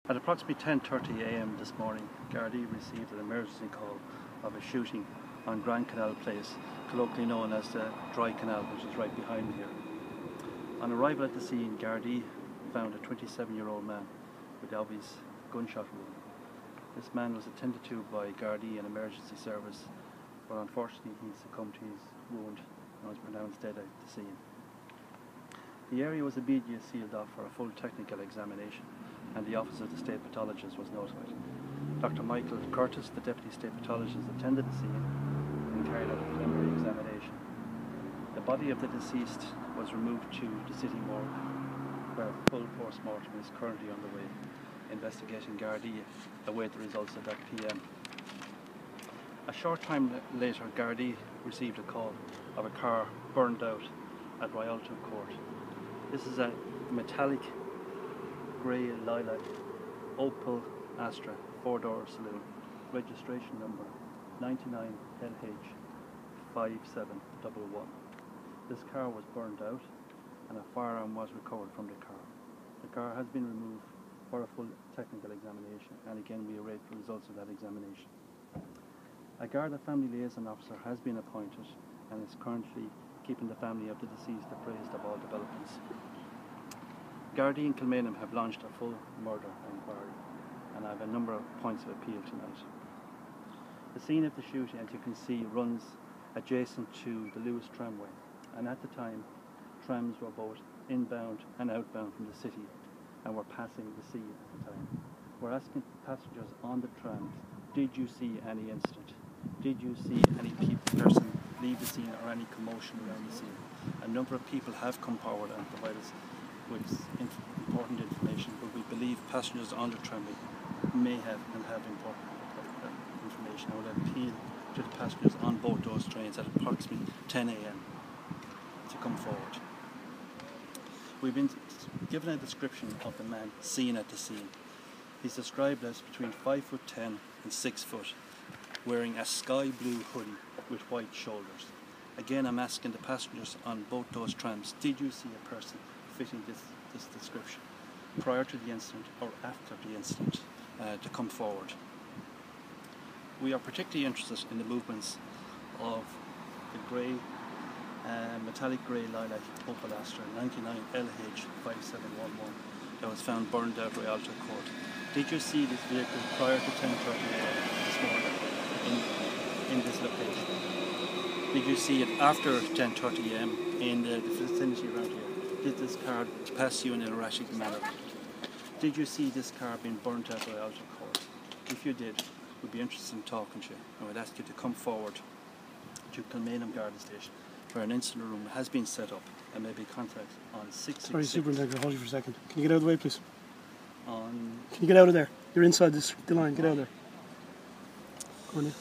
At approximately 10:30 a.m. this morning, Gardaí received an emergency call of a shooting on Grand Canal Place, colloquially known as the Dry Canal, which is right behind me here. On arrival at the scene, Gardaí found a 27-year-old man with obvious gunshot wound. This man was attended to by Gardaí and emergency service, but unfortunately he succumbed to his wound and was pronounced dead at the scene. The area was immediately sealed off for a full technical examination, and the office of the state pathologist was notified. Dr. Michael Curtis, the deputy state pathologist, attended the scene and carried out a preliminary examination. The body of the deceased was removed to the city morgue, where full post-mortem is currently underway. Investigating Gardaí await the results of that PM. A short time later, Gardaí received a call of a car burned out at Rialto Court. This is a metallic grey lilac Opel Astra 4-door saloon, registration number 99LH5711. This car was burned out and a firearm was recovered from the car. The car has been removed for a full technical examination, and again we await the results of that examination. A Garda family liaison officer has been appointed and is currently keeping the family of the deceased appraised of all developments. Gardaí in Kilmainham have launched a full murder inquiry, and I have a number of points of appeal tonight. The scene of the shooting, as you can see, runs adjacent to the Lewis tramway, and at the time trams were both inbound and outbound from the city and were passing the sea at the time. We're asking passengers on the trams, did you see any incident? Did you see any person leave the scene or any commotion around the scene? A number of people have come forward and provided us with important information, but we believe passengers on the tramway may have important information. I would appeal to the passengers on both those trains at approximately 10 a.m. to come forward. We've been given a description of the man seen at the scene. He's described as between 5'10" and 6 foot, wearing a sky blue hoodie with white shoulders. Again, I'm asking the passengers on both those trams, did you see a person fitting this description prior to the incident or after the incident to come forward? We are particularly interested in the movements of the grey, metallic grey lilac Opel Astra 99LH5711 that was found burned out Rialto Court. Did you see this vehicle prior to 10:30 a.m. this morning in this location? Did you see it after 10:30 a.m. in the vicinity around here? Did this car pass you in an erratic manner? Did you see this car being burnt out by Rialto Court? If you did, we'd be interested in talking to you, and we'd ask you to come forward to Kilmainham Garda Station, where an incident room has been set up, and may be contacted on 666. Sorry, Superintendent, hold you for a second. Can you get out of the way, please? Can you get out of there? You're inside the line. Get out of there. Go on in.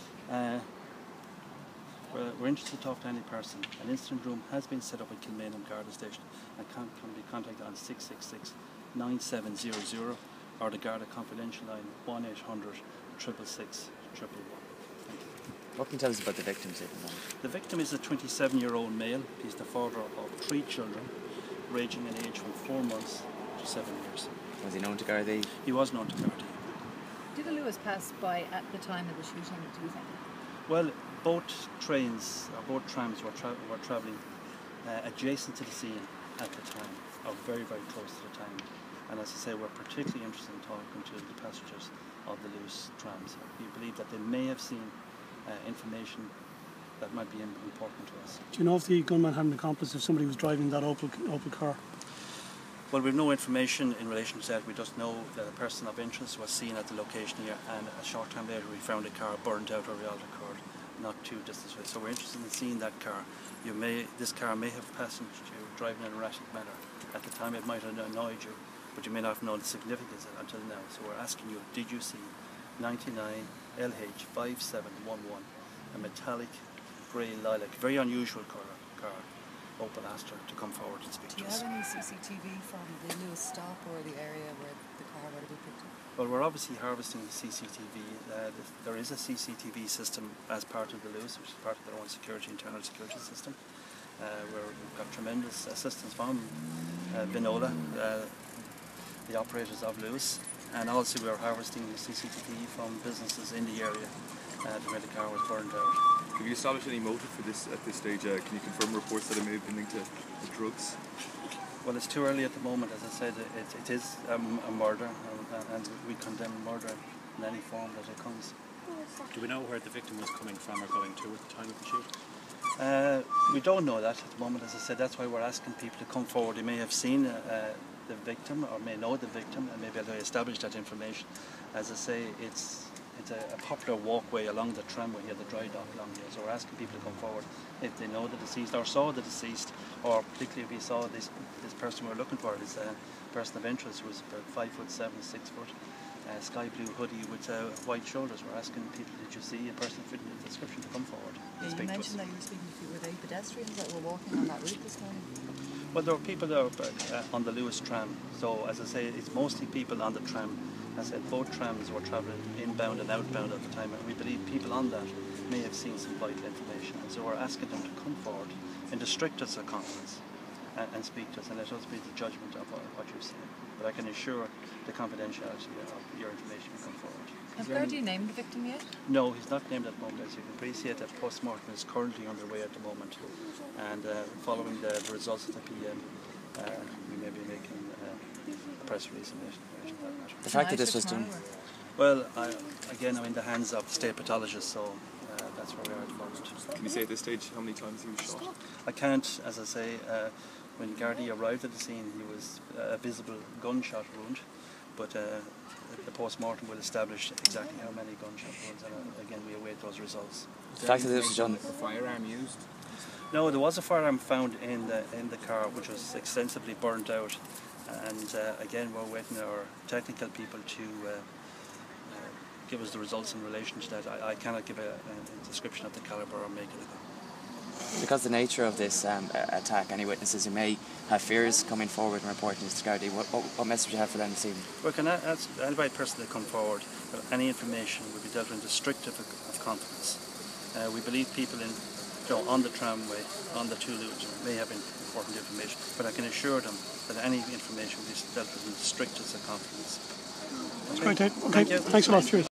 We're interested to talk to any person. An incident room has been set up at Kilmainham Garda Station and can be contacted on 666-9700 or the Garda confidential line 1-800-666-111. Thank you. What can you tell us about the victims at the moment? The victim is a 27-year-old male. He's the father of 3 children, ranging in age from 4 months to 7 years. Was he known to Gardaí? He was known to Gardaí. Did the Lewis pass by at the time of the shooting, do you think? Well, both trams were travelling adjacent to the scene at the time, or very, very close to the time. And as I say, we're particularly interested in talking to the passengers of the Lewis trams. We believe that they may have seen information that might be important to us. Do you know if the gunman had an accomplice, if somebody was driving that Opel car? Well, we have no information in relation to that. We just know that a person of interest was seen at the location here, and a short time later we found a car burned out of Rialto Court, not too distant away. So we're interested in seeing that car. This car may have passengers driving in an erratic manner. At the time it might have annoyed you, but you may not have known the significance of it until now. So we're asking you, did you see 99LH5711, a metallic grey lilac, very unusual car, Opel Astra, to come forward and speak to us? Do you have any CCTV from the Lewis stop or the area where the car would have been picked up? Well, we're obviously harvesting CCTV. There is a CCTV system as part of the Lewis, which is part of their own internal security system. We've got tremendous assistance from Vinola, the operators of Lewis, and also we were harvesting CCTV from businesses in the area where the car was burned out. Have you established any motive for this at this stage? Can you confirm reports that it may have been linked to drugs? Well, it's too early at the moment. As I said, it is a murder, and we condemn murder in any form that it comes. Do we know where the victim was coming from or going to at the time of the shoot? We don't know that at the moment. As I said, that's why we're asking people to come forward. They may have seen the victim or may know the victim and may be able to establish that information. As I say, it's a popular walkway along the tramway here, the dry dock along here. So we're asking people to come forward if they know the deceased or saw the deceased, or particularly if we saw this person we're looking for, this person of interest who was about 5'7", 6 foot, sky blue hoodie with white shoulders. We're asking people, did you see a person fitting the description, to come forward and Yeah, speak you to us. mentioned that you were speaking to people. Were they pedestrians that were walking on that route this morning? Well, there were people there on the Lewis tram. So as I say, it's mostly people on the tram. As I said, both trams were travelling inbound and outbound at the time, and we believe people on that may have seen some vital information. And so we're asking them to come forward in the strictest of confidence and speak to us, and let us be the judgment of what you've seen. But I can assure the confidentiality of your information will come forward. Have Gardaí named the victim yet? No, he's not named at the moment. As you can appreciate, that post-mortem is currently underway at the moment, and following the results of the PM, we may be making a press release in relation to that matter. The fact that this was done. Well, again, I'm in the hands of the state pathologist, so that's where we are at the moment. Can you say at this stage how many times he was shot? I can't, as I say, when Gardaí arrived at the scene, he was a visible gunshot wound, but the post-mortem will establish exactly how many gunshot wounds, and again, we await those results. The fact that this was done. A firearm used? No, there was a firearm found in the car, which was extensively burnt out, and again, we're waiting our technical people to give us the results in relation to that. I cannot give a description of the calibre or make it. Because the nature of this attack, any witnesses who may have fears coming forward and reporting this to Gardaí, what message do you have for them this evening? We can ask anybody person to come forward, but any information will be dealt with in the strictest of confidence. We believe people on the tramway, on the two loops, may have important information, but I can assure them that any information will be dealt with in the strictest of confidence. That's great, Dave. Okay, Thank you. thanks a lot. Cheers.